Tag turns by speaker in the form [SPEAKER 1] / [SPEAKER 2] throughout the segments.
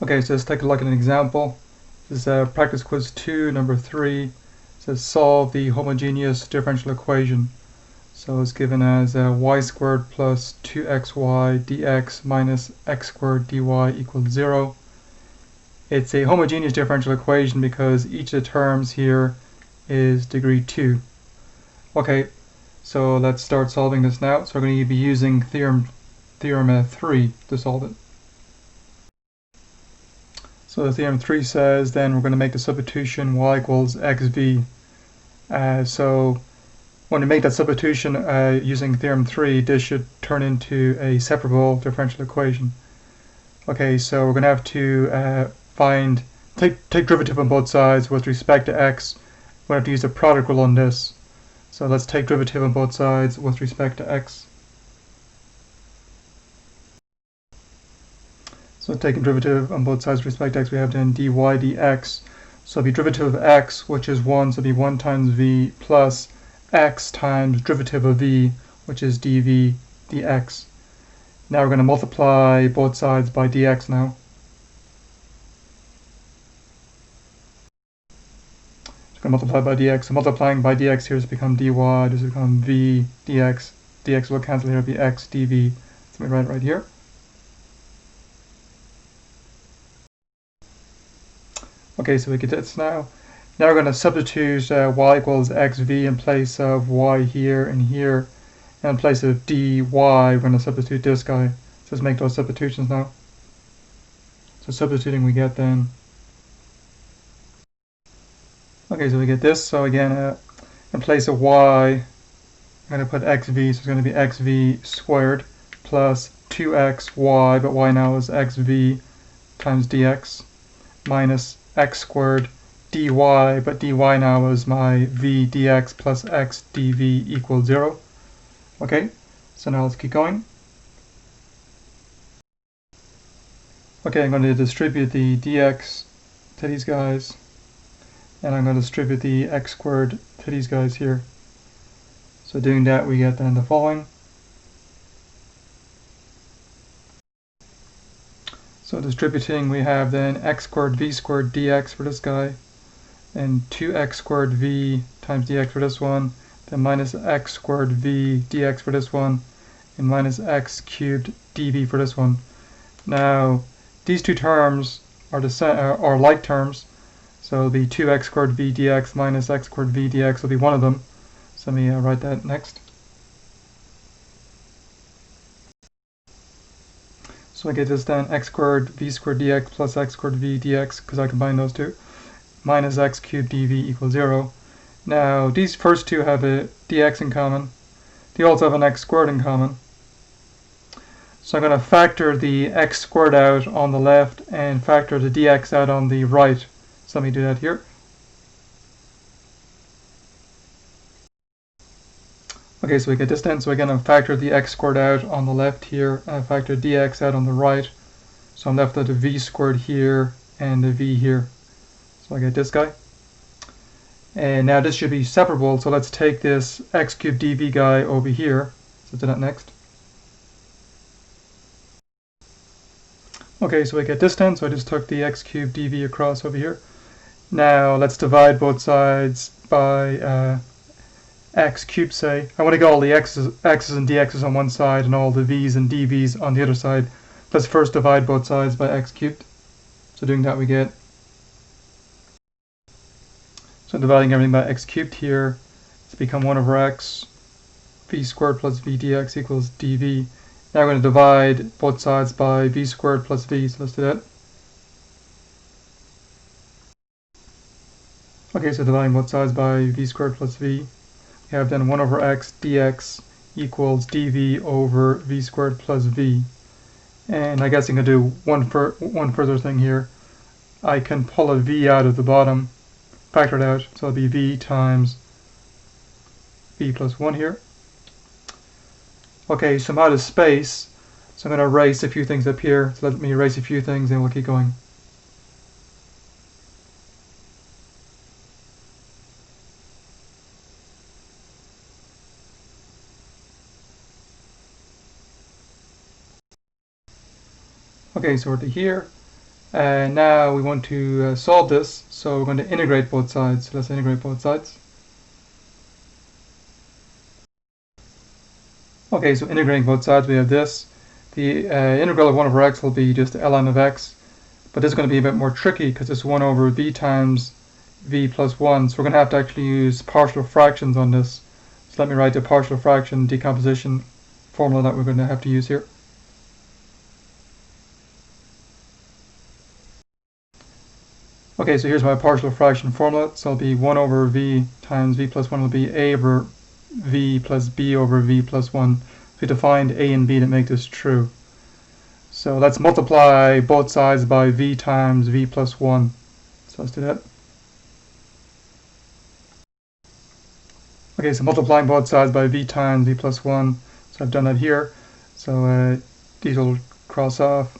[SPEAKER 1] Okay, so let's take a look at an example. This is practice quiz 2, number 3. It says solve the homogeneous differential equation. So it's given as y squared plus 2xy dx minus x squared dy equals 0. It's a homogeneous differential equation because each of the terms here is degree 2. Okay, so let's start solving this now. So we're going to be using theorem 3 to solve it. So the theorem 3 says then we're going to make the substitution y equals xv. So when we make that substitution using theorem 3, this should turn into a separable differential equation. Okay, so we're going to have to take derivative on both sides with respect to x. We're going to have to use a product rule on this. So let's take derivative on both sides with respect to x. So taking derivative on both sides with respect to x, we have then dy dx. So it'll be derivative of x, which is 1, so it'll be 1 times v plus x times derivative of v, which is dv dx. Now we're going to multiply both sides by dx now. So we're going to multiply by dx. So multiplying by dx here has become dy, this has become v dx. Dx will cancel here, it'll be x dv. So we write it right here. Okay, so we get this now. Now we're going to substitute y equals xv in place of y here and here. And in place of dy, we're going to substitute this guy. So let's make those substitutions now. So substituting we get then. Okay, so we get this. So again, in place of y, I'm going to put xv. So it's going to be xv squared plus 2xy, but y now is xv times dx minus x squared dy, but dy now is my v dx plus x dv equals 0. Okay, so now let's keep going. Okay, I'm going to distribute the dx to these guys, and I'm going to distribute the x squared to these guys here. So doing that, we get then the following. So distributing, we have then x squared v squared dx for this guy, and 2x squared v times dx for this one, then minus x squared v dx for this one, and minus x cubed dv for this one. Now, these two terms are like terms, so it'll be 2x squared v dx minus x squared v dx will be one of them. So let me write that next. So I get this then, x squared v squared dx plus x squared v dx, because I combine those two, minus x cubed dv equals 0. Now, these first two have a dx in common. They also have an x squared in common. So I'm going to factor the x squared out on the left and factor the dx out on the right. So let me do that here. Okay, so we get this then. So again, I'm factor the x squared out on the left here, and I factor dx out on the right. So I'm left with the v squared here and the v here. So I get this guy. And now this should be separable, so let's take this x cubed dv guy over here. So do that next. Okay, so we get this then, so I just took the x cubed dv across over here. Now let's divide both sides by x cubed, say. I want to get all the x's and dx's on one side and all the v's and dv's on the other side. Let's first divide both sides by x cubed. So doing that we get, so dividing everything by x cubed here, it's become 1 over x, v squared plus v dx equals dv. Now we're going to divide both sides by v squared plus v, so let's do that. Okay, so dividing both sides by v squared plus v, we have then 1 over x dx equals dv over v squared plus v. And I guess I can do one further thing here. I can pull a v out of the bottom, factor it out, so it'll be v times v plus 1 here. Okay, so I'm out of space, so I'm going to erase a few things up here. So let me erase a few things and we'll keep going. Okay, so we're to here. Now we want to solve this, so we're going to integrate both sides. So let's integrate both sides. Okay, so integrating both sides, we have this. The integral of 1 over x will be just ln of x, but this is going to be a bit more tricky because it's 1 over v times v plus 1, so we're going to have to actually use partial fractions on this. So let me write the partial fraction decomposition formula that we're going to have to use here. Okay, so here's my partial fraction formula. So it'll be 1 over v times v plus 1 will be a over v plus b over v plus 1. So we defined a and b to make this true. So let's multiply both sides by v times v plus 1. So let's do that. Okay, so multiplying both sides by v times v plus 1. So I've done that here. So these will cross off.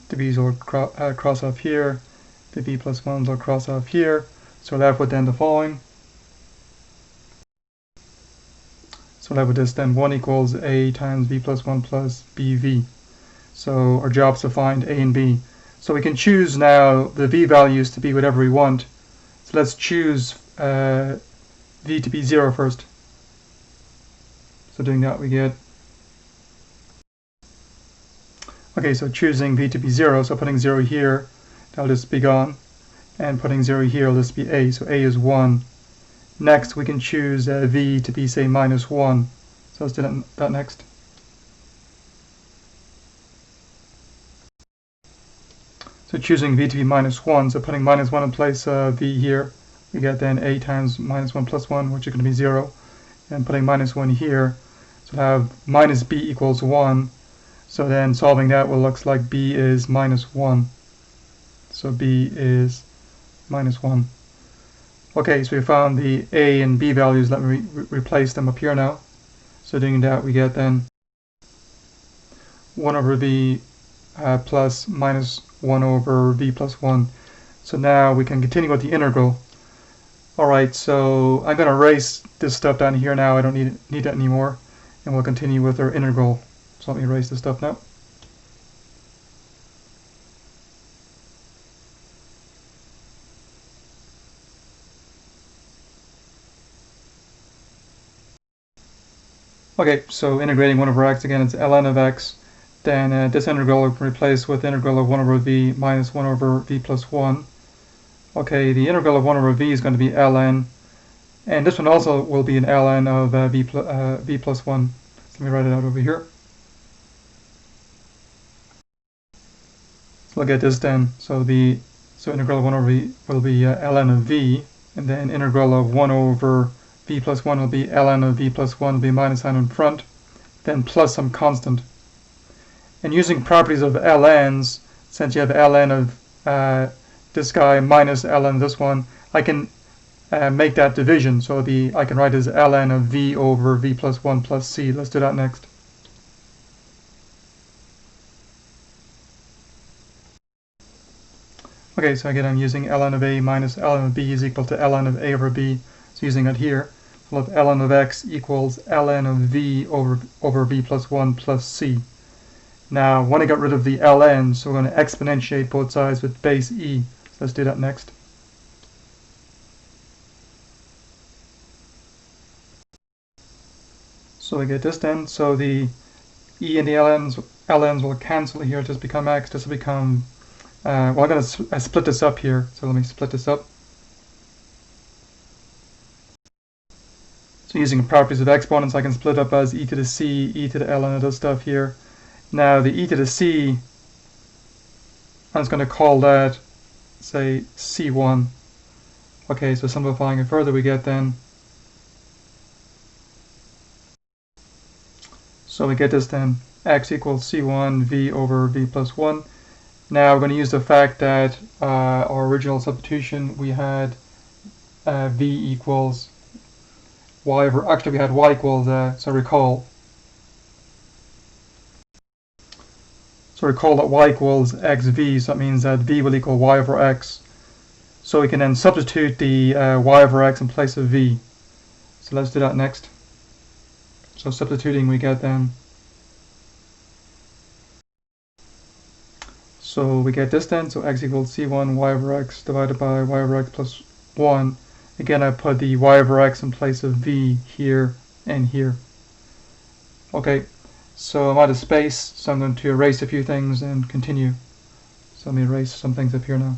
[SPEAKER 1] The b's will cross off here. The v plus 1s will cross off here. So we're left with then the following. So left with this then 1 equals a times v plus 1 plus bv. So our job is to find a and b. So we can choose now the v values to be whatever we want. So let's choose v to be 0 first. So doing that we get, okay, so choosing v to be 0, so putting 0 here, that'll just be gone, and putting 0 here will just be a, so a is 1. Next we can choose v to be, say, minus 1, so let's do that next. So choosing v to be minus 1, so putting minus 1 in place of v here, we get then a times minus 1 plus 1, which is going to be 0, and putting minus 1 here, so we'll have minus b equals 1, so then solving that will look like b is minus 1. So b is minus 1. Okay, so we found the a and b values. Let me replace them up here now. So doing that, we get then 1 over v plus minus 1 over v plus 1. So now we can continue with the integral. Alright, so I'm going to erase this stuff down here now. I don't need that anymore. And we'll continue with our integral. So let me erase this stuff now. Okay, so integrating 1 over x, again, it's ln of x. Then this integral we can replace with integral of 1 over v minus 1 over v plus 1. Okay, the integral of 1 over v is going to be ln. And this one also will be an ln of v plus 1. So let me write it out over here. So look at this then. So integral of 1 over v will be ln of v. And then integral of 1 over v plus 1 will be ln of v plus 1 will be minus sign in front, then plus some constant. And using properties of ln's, since you have ln of this guy minus ln of this one, I can make that division. So I can write as ln of v over v plus 1 plus c. Let's do that next. Okay, so again I'm using ln of a minus ln of b is equal to ln of a over b. So using it here, we'll have ln of x equals ln of v over v plus 1 plus c. Now, when I get rid of the ln, so we're going to exponentiate both sides with base e. So let's do that next. So we get this then. So the e and the ln's will cancel here, just become x. This will become, well, I'm going to split this up here. So let me split this up. So using properties of exponents, I can split up as e to the c, e to the ln of this stuff here. Now the e to the c, I'm just going to call that, say, c1. Okay, so simplifying it further, we get then, so we get this then, x equals c1 v over v plus 1. Now we're going to use the fact that our original substitution, we had v equals y over, actually we had y equals, so recall that y equals xv, so that means that v will equal y over x. So we can then substitute the y over x in place of v. So let's do that next. So substituting, we get then, So we get this then, so x equals c1 y over x divided by y over x plus 1. Again, I put the y over x in place of v here and here. Okay, so I'm out of space, so I'm going to erase a few things and continue. So let me erase some things up here now.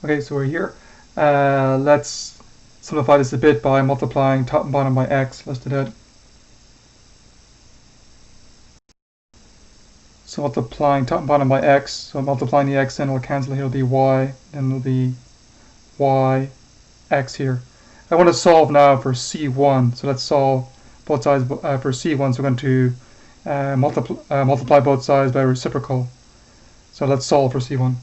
[SPEAKER 1] Okay, so we're here. Let's simplify this a bit by multiplying top and bottom by x. Let's do that. So multiplying top and bottom by x, so multiplying the x, then it'll cancel here, it'll be y, and it'll be y, x here. I want to solve now for c1, so let's solve both sides for c1, so we're going to multiply both sides by reciprocal. So let's solve for c1.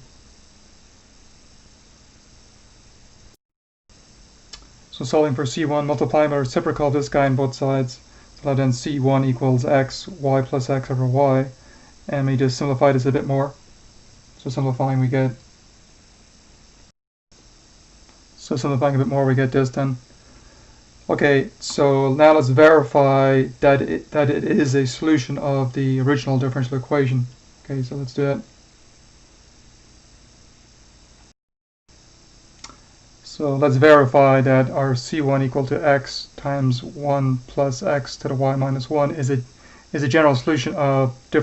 [SPEAKER 1] So solving for c1, multiplying by reciprocal of this guy on both sides, so then c1 equals x, y plus x over y. And we just simplify this a bit more. So simplifying we get this then. Okay, so now let's verify that it is a solution of the original differential equation. Okay, so let's do that. So let's verify that our c1 equal to x times 1 plus x to the y minus 1 is a general solution of the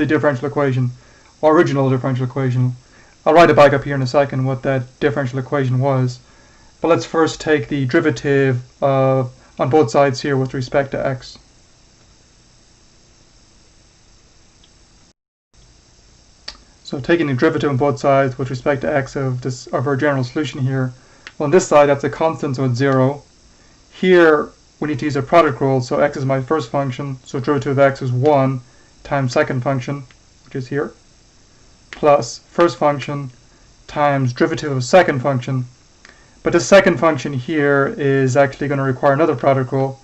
[SPEAKER 1] differential equation, or original differential equation. I'll write it back up here in a second what that differential equation was. But let's first take the derivative on both sides here with respect to x. So taking the derivative on both sides with respect to x of our general solution here. Well, on this side that's a constant, so it's 0. Here we need to use a product rule, so x is my first function, so derivative of x is 1 times second function, which is here, plus first function times derivative of second function. But the second function here is actually going to require another product rule,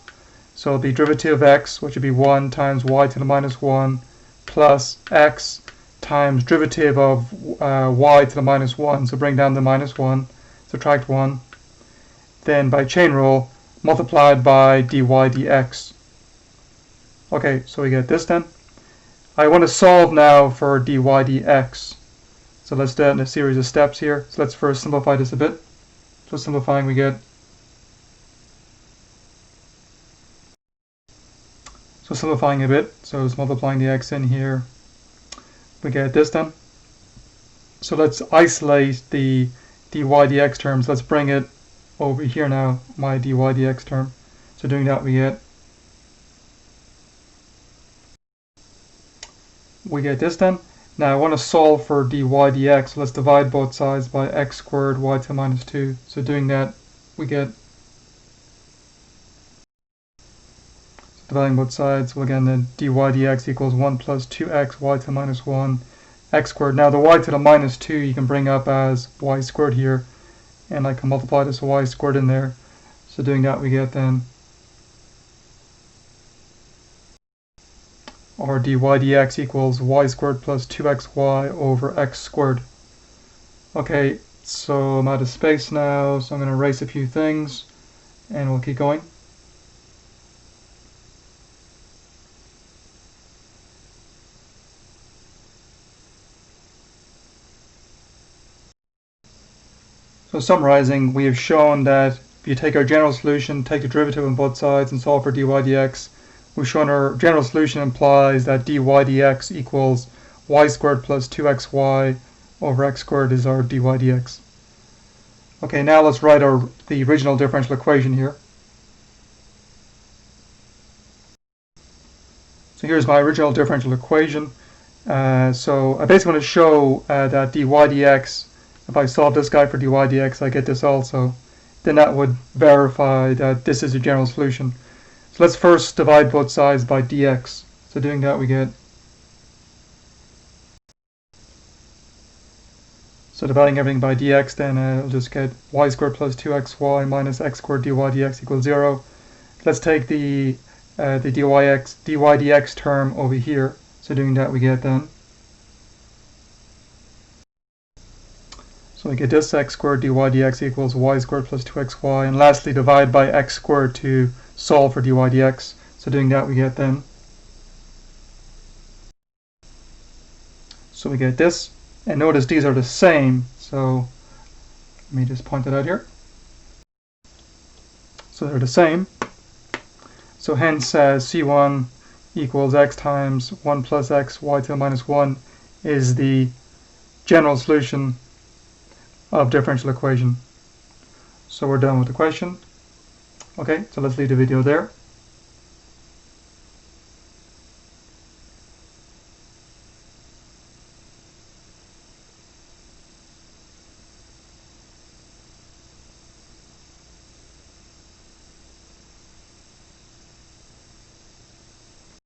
[SPEAKER 1] so it'll be derivative of x, which would be 1 times y to the minus 1, plus x times derivative of y to the minus 1, so bring down the minus 1, subtract 1, then by chain rule, multiplied by dy dx. Okay, so we get this then. I want to solve now for dy dx. So let's do that in a series of steps here. So let's first simplify this a bit. So simplifying we get. So simplifying a bit, so it's multiplying the x in here. We get this then. So let's isolate the dy dx terms. Let's bring it over here now, my dy dx term. So doing that we get this then. Now I want to solve for dy dx, so let's divide both sides by x squared y to the minus 2. So doing that we get, dividing both sides, well again then dy dx equals 1 plus 2x y to the minus 1 x squared. Now the y to the minus 2 you can bring up as y squared here, and I can multiply this y squared in there. So doing that we get then, or dy dx equals y squared plus 2xy over x squared. Okay, so I'm out of space now, so I'm going to erase a few things, and we'll keep going. So summarizing, we have shown that if you take our general solution, take the derivative on both sides, and solve for dy dx, we've shown our general solution implies that dy dx equals y squared plus 2xy over x squared is our dy dx. Okay, now let's write the original differential equation here. So here's my original differential equation. So I basically want to show that dy dx, if I solve this guy for dy dx, I get this also. Then that would verify that this is a general solution. So let's first divide both sides by dx. So doing that we get, so dividing everything by dx, then I'll just get y squared plus 2xy minus x squared dy dx equals 0. Let's take the dy dx term over here. So doing that we get then, So we get this x squared dy dx equals y squared plus 2xy, and lastly divide by x squared to solve for dy dx. So doing that we get then, so we get this, and notice these are the same, so let me just point it out here. So they're the same, so hence C1 equals x times 1 plus x y to the minus 1 is the general solution of differential equation. So we're done with the question. Okay, so let's leave the video there.